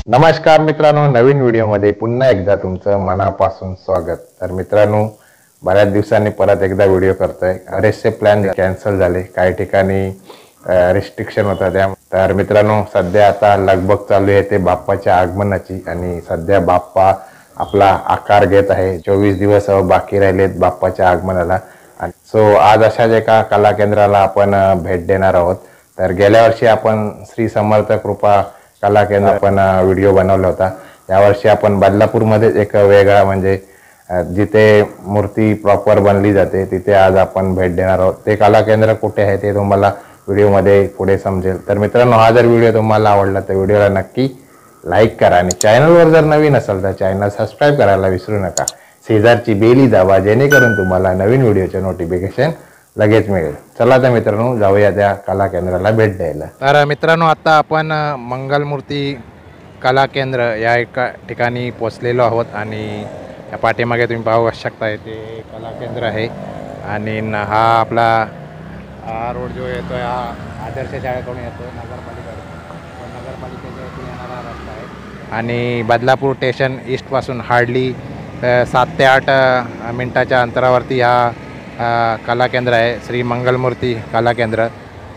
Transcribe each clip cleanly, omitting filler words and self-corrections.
नमस्कार मित्रांनो, नवीन व्हिडिओमध्ये पुन्हा एकदा तुमचं मनापासून स्वागत. तर मित्रांनो, बऱ्याच दिवसांनी परत एकदा व्हिडिओ करतोय. बरेचसे प्लॅन कॅन्सल झाले, काही ठिकाणी रिस्ट्रिक्शन होता त्या. तर मित्रांनो, सध्या आता लगबग चालू आहे ते बाप्पाच्या आगमनाची आणि सध्या बाप्पा आपला आकार घेत आहे. 24 दिवस बाकी राहिलेत बाप्पाच्या आगमनाला. सो आज अशाच एका कला केंद्राला आपण भेट देणार आहोत. तर गेल्या वर्षी आपण श्री समर्थ कृपा कला केंद्र आपण व्हिडिओ बनवला होता. यावर्षी आपण बदलापूरमध्ये एक वेगळा म्हणजे जिथे मूर्ती प्रॉपर बनली जाते तिथे आज आपण भेट देणार आहोत. ते कला केंद्र कुठे आहे ते तुम्हाला व्हिडिओमध्ये पुढे समजेल. तर मित्रांनो, हा जर व्हिडिओ तुम्हाला आवडला तर व्हिडिओला नक्की लाईक करा आणि चॅनलवर जर नवीन असाल तर चॅनल सबस्क्राईब करायला विसरू नका. शेजारची बेली दाबा जेणेकरून तुम्हाला नवीन व्हिडिओचे नोटिफिकेशन लगेच मिळेल. चला तर मित्रांनो, जाऊया त्या कला केंद्राला भेट द्यायला. तर मित्रांनो, आता आपण मंगलमूर्ती कला केंद्र या एका ठिकाणी पोचलेलो आहोत आणि या पाठीमागे तुम्ही पाहू शकता ते कला केंद्र आहे. आणि हा आपला रोड जो येतो हा आदर्श शाळेकडून येतो, नगरपालिकेच्या इथून येणारा रस्ता आहे. आणि बदलापूर स्टेशन ईस्टपासून हार्डली 7 ते 8 मिनटाच्या अंतरावरती हा कला केंद्र आहे, श्री मंगलमूर्ती कला केंद्र.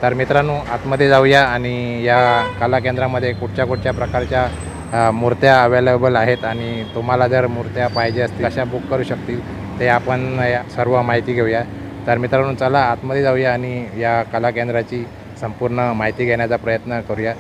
तर मित्रांनो, आतमध्ये जाऊया आणि या कला केंद्रामध्ये कुठच्या प्रकारच्या मूर्त्या अवेलेबल आहेत आणि तुम्हाला जर मूर्त्या पाहिजे असतील कशा बुक करू शकतील ते आपण सर्व माहिती घेऊया. तर मित्रांनो, चला आतमध्ये जाऊया आणि या कला केंद्राची संपूर्ण माहिती घेण्याचा प्रयत्न करूया.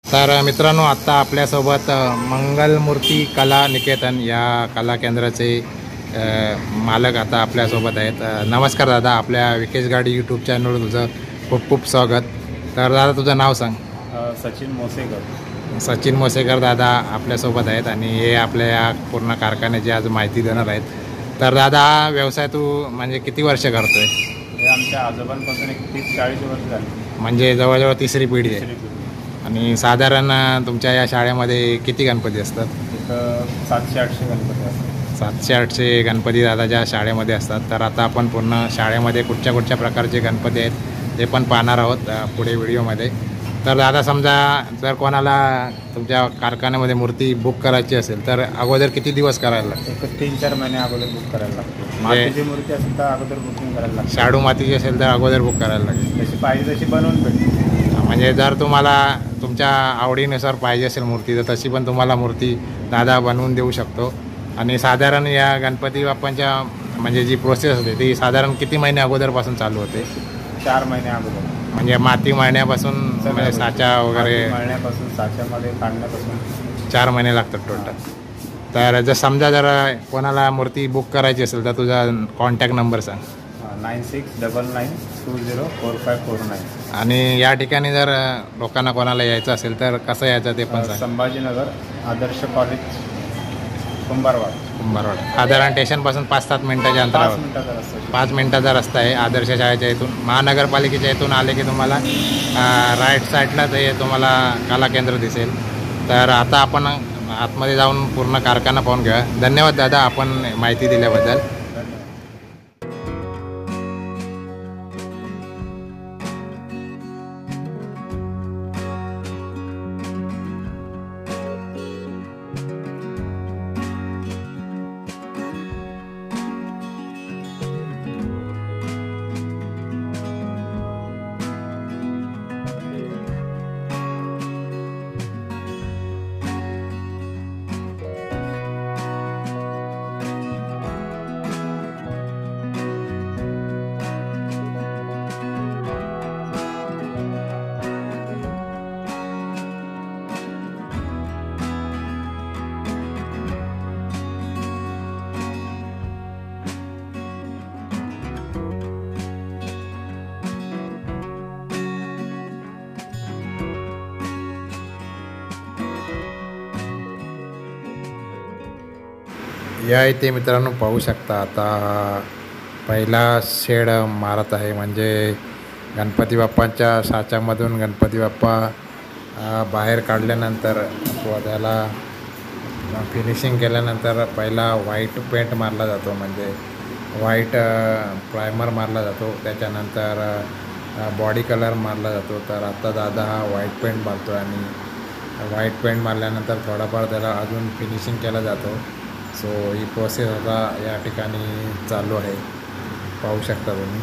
तर मित्रांनो, आत्ता आपल्यासोबत मंगलमूर्ती कला निकेतन या कला केंद्राचे मालक आता आपल्यासोबत आहेत. नमस्कार दादा, आपल्या विकेश गाडी यूट्यूब चॅनलवर तुझं खूप खूप स्वागत. तर दादा, तुझं नाव सांग. सचिन मोसेकर दादा आपल्यासोबत आहेत आणि हे आपल्या या पूर्ण कारखान्याची आज माहिती देणार आहेत. तर दादा, हा व्यवसाय तू म्हणजे किती वर्ष करतोय? आमच्या आजोबांपासून 30-40 वर्ष झाली, म्हणजे जवळजवळ तिसरी पिढी आहे. आणि साधारण तुमच्या या शाळेमध्ये किती गणपती असतात? 700-800 गणपती असतात. 700-800 गणपती दादाच्या शाळेमध्ये असतात. तर आता आपण पूर्ण शाळेमध्ये कुठच्या प्रकारचे गणपती आहेत ते पण पाहणार आहोत पुढे व्हिडिओमध्ये. तर दादा, समजा जर कोणाला तुमच्या कारखान्यामध्ये मूर्ती बुक करायची असेल तर अगोदर किती दिवस करायला लागतं? 3-4 महिने अगोदर बुक करायला लागते. मातीची मूर्ती असेल तर अगोदर बुकिंग करायला लागते. शाडू मातीची असेल तर अगोदर बुक करायला लागेल. जशी पाहिजे तशी बनवून भेटते. म्हणजे जर तुम्हाला तुमच्या आवडीनुसार पाहिजे असेल मूर्ती तर तशी पण तुम्हाला मूर्ती दादा बनवून देऊ शकतो. आणि साधारण या गणपती बाप्पांच्या म्हणजे जी प्रोसेस असते ती साधारण किती महिने अगोदरपासून चालू होते? 4 महिने अगोदर. म्हणजे माती मळण्यापासून म्हणजे साचा वगैरे मळण्यापासून साच्यामध्ये काढण्यापासून 4 महिने लागतात टोटल. तर जर समजा जर कोणाला मूर्ती बुक करायची असेल तर तुझा कॉन्टॅक्ट नंबर सांग. 9699204549. आणि या ठिकाणी जर लोकांना कोणाला यायचं असेल तर कसं यायचं ते पण सांग. संभाजीनगर, आदर्श कॉलेज, कुंभारवाड. साधारण स्टेशनपासून 5-7 मिनिटाच्या अंतरावर 5 मिनिटाचा रस्ता आहे. आदर्श शाळेच्या इथून महानगरपालिकेच्या इथून आले की तुम्हाला राईट साईडलाच हे तुम्हाला कला केंद्र दिसेल. तर आता आपण आतमध्ये जाऊन पूर्ण कारखाना पाहून घेऊया. धन्यवाद दादा, आपण माहिती दिल्याबद्दल. या इथे मित्रांनो पाहू शकता आता पहिला शेड मारत आहे, म्हणजे गणपती बाप्पांच्या साच्यामधून गणपती बाप्पा बाहेर काढल्यानंतर किंवा त्याला फिनिशिंग केल्यानंतर पहिला व्हाईट पेंट मारला जातो, म्हणजे व्हाईट प्रायमर मारला जातो, त्याच्यानंतर बॉडी कलर मारला जातो. तर आता दादा हा व्हाईट पेंट मारतो आणि व्हाईट पेंट मारल्यानंतर थोडाफार त्याला अजून फिनिशिंग केला जातो. सो ही प्रोसेस आता या ठिकाणी चालू आहे, पाहू शकता तुम्ही.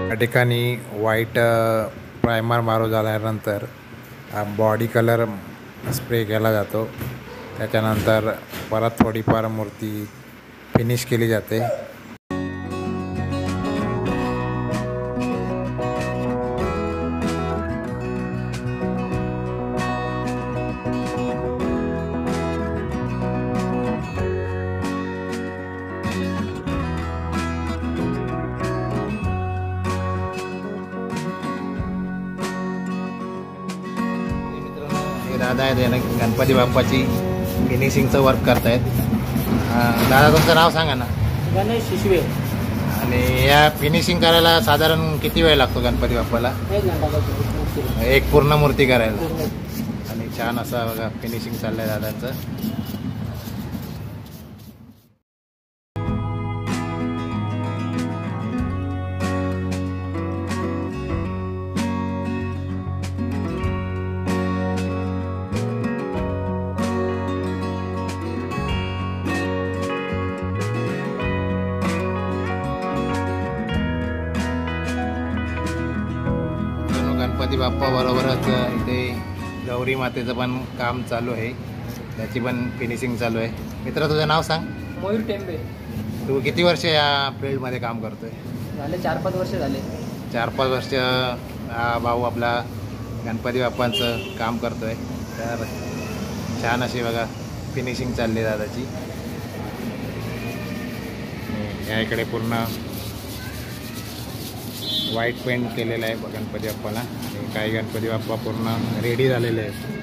या ठिकाणी व्हाईट प्रायमर मारू झाल्यानंतर बॉडी कलर स्प्रे केला जातो, त्याच्यानंतर परत थोडीफार मूर्ती फिनिश केली जाते. दादा आहेत ना गणपती बाप्पाची फिनिशिंगचं वर्क करतायत. दादा तुमचं नाव सांगा ना. गणेश शिशवे. आणि या फिनिशिंग करायला साधारण किती वेळ लागतो गणपती बाप्पाला? 1 घंटा. एक पूर्ण मूर्ती करायला. आणि छान असा बघा फिनिशिंग चाललंय दादांचं. गणपती बाप्पा बरोबरच इथे गौरी मातेचं पण काम चालू आहे, त्याची पण फिनिशिंग चालू आहे. मित्र तुझं नाव सांग. मयूर टेंबे. तू किती वर्ष या फील्डमध्ये काम करतोय? झाले 4-5 वर्ष झाले. 4-5 वर्ष हा भाऊ आपला गणपती बाप्पांचं काम करतोय. तर छान अशी बघा फिनिशिंग चालली दादाची. या इकडे पूर्ण व्हाईट पेंट केलेलं आहे गणपती बाप्पाला आणि काही गणपती बाप्पा पूर्ण रेडी झालेले आहेत.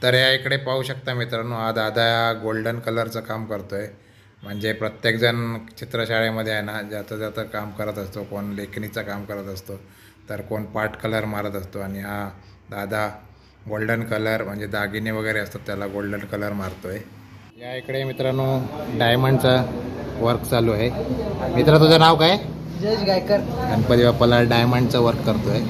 तर या इकडे पाहू शकता मित्रांनो, हा दादा गोल्डन कलरचं काम करतोय. म्हणजे प्रत्येकजण चित्रशाळेमध्ये आहे ना ज्याचं ज्याचं काम करत असतो. कोण लेखणीचं काम करत असतो, तर कोण पाट कलर मारत असतो, आणि हा दादा गोल्डन कलर म्हणजे दागिने वगैरे असतात त्याला गोल्डन कलर मारतोय. या इकडे मित्रांनो डायमंडचं वर्क चालू आहे. मित्र तुझं नाव काय? जयेश गायकर. गणपती बाप्पाला डायमंडचं वर्क करतोय.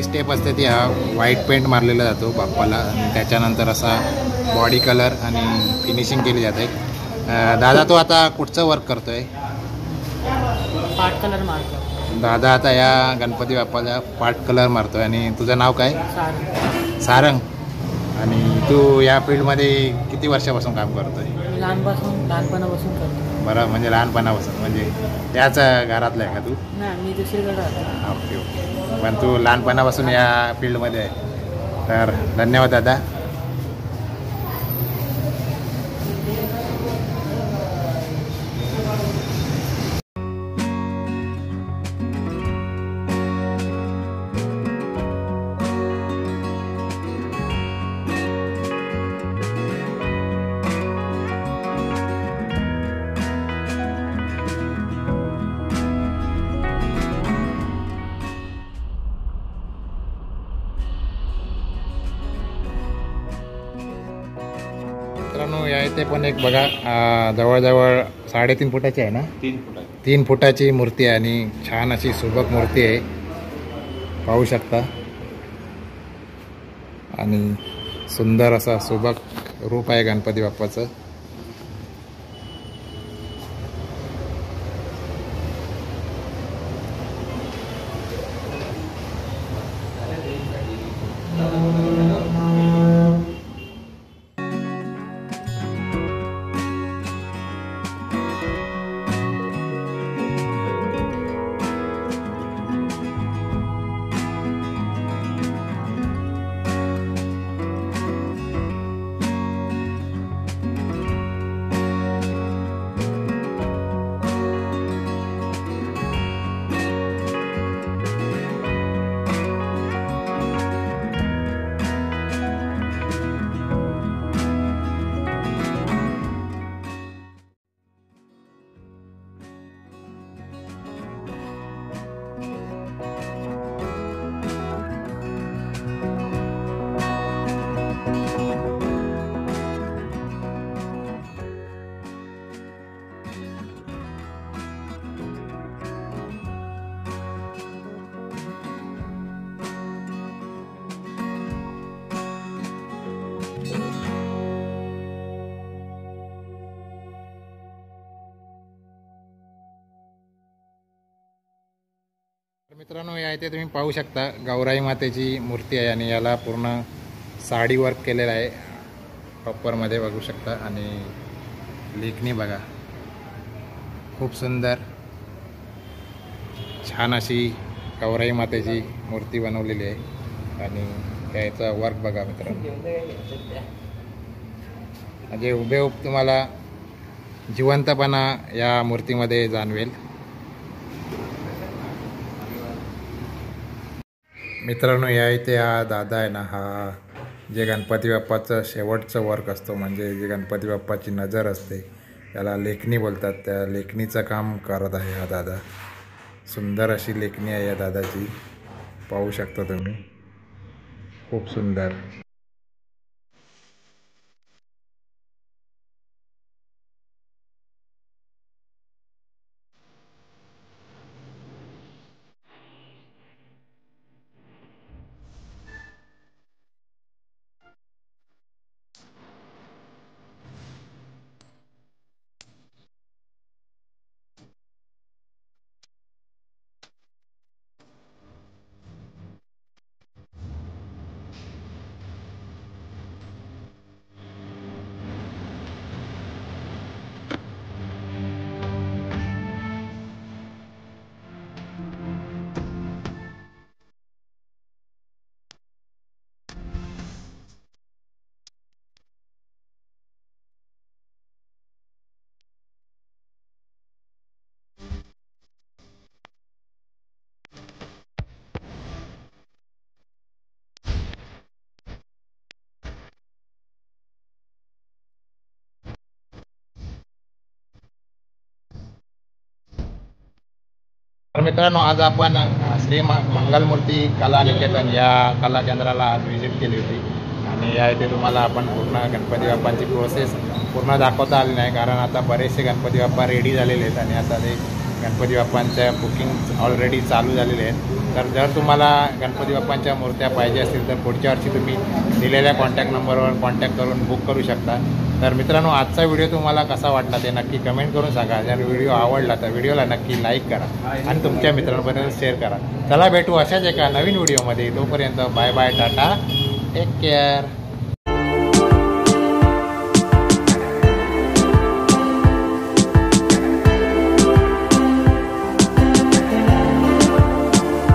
स्टेप असते ती हा व्हाईट पेंट मारलेला जातो बाप्पाला आणि त्याच्यानंतर असा बॉडी कलर आणि फिनिशिंग केली जाते. दादा तो आता कुठचं वर्क करतोय? पाट कलर मारतो. दादा आता या गणपती बाप्पाला पाट कलर मारतोय. आणि तुझं नाव काय? सारंग. आणि तू या फील्डमध्ये किती वर्षापासून काम करतोय? लहानपणापासून करतो. बरं, म्हणजे लहानपणापासून, म्हणजे त्याच घरातला आहे का तू? नाही, मी दुसरीकडे राहतो. Okay okay. पण तू लहानपणापासून या फील्डमध्ये आहे. तर धन्यवाद दादा. मित्रांनो, या इथे पण एक बघा, जवळजवळ 3.5 फुटाची आहे ना? 3 फुटाची मूर्ती आहे आणि छान अशी सुबक मूर्ती आहे, पाहू शकता. आणि सुंदर असा सुबक रूप आहे गणपती बाप्पाचं. मित्रांनो, या इथे तुम्ही पाहू शकता गौराई मातेची मूर्ती आहे आणि याला पूर्ण साडी वर्क केलेलं आहे प्रॉपरमध्ये, बघू शकता. आणि लेखणी बघा, खूप सुंदर छान अशी गौराई मातेची मूर्ती बनवलेली आहे. आणि याचा वर्क बघा मित्रांनो, म्हणजे हुबेहूब तुम्हाला जिवंतपणा या मूर्तीमध्ये जाणवेल. मित्रांनो, या इथे हा दादा आहे ना, हा जे गणपती बाप्पाचं शेवटचं वर्क असतो, म्हणजे जे गणपती बाप्पाची नजर असते त्याला लेखणी बोलतात, त्या लेखणीचं काम करत आहे हा दादा. सुंदर अशी लेखणी आहे या दादाची, पाहू शकता तुम्ही, खूप सुंदर. तर मित्रांनो, आज आपण श्री मंगलमूर्ती कला निकेतन या कला केंद्राला आज व्हिजिट केली होती. आणि या इथे तुम्हाला आपण पूर्ण गणपती बाप्पांची प्रोसेस पूर्ण दाखवता आली नाही, कारण आता बरेचसे गणपती बाप्पा रेडी झालेले आहेत आणि आता ते गणपती बाप्पांच्या बुकिंग ऑलरेडी चालू झालेले आहेत. तर जर तुम्हाला गणपती बाप्पांच्या मूर्त्या पाहिजे असतील तर पुढच्या वर्षी तुम्ही दिलेल्या कॉन्टॅक्ट नंबरवर कॉन्टॅक्ट करून बुक करू शकता. तर मित्रांनो आजचा व्हिडिओ तुम्हाला कसा वाटला ते नक्की कमेंट करून सांगा. जर व्हिडिओ आवडला तर व्हिडिओला नक्की लाईक करा आणि तुमच्या मित्रांपर्यंत शेअर करा. चला भेटू अशाच एका नवीन व्हिडिओमध्ये. तोपर्यंत bye bye, tata, take care.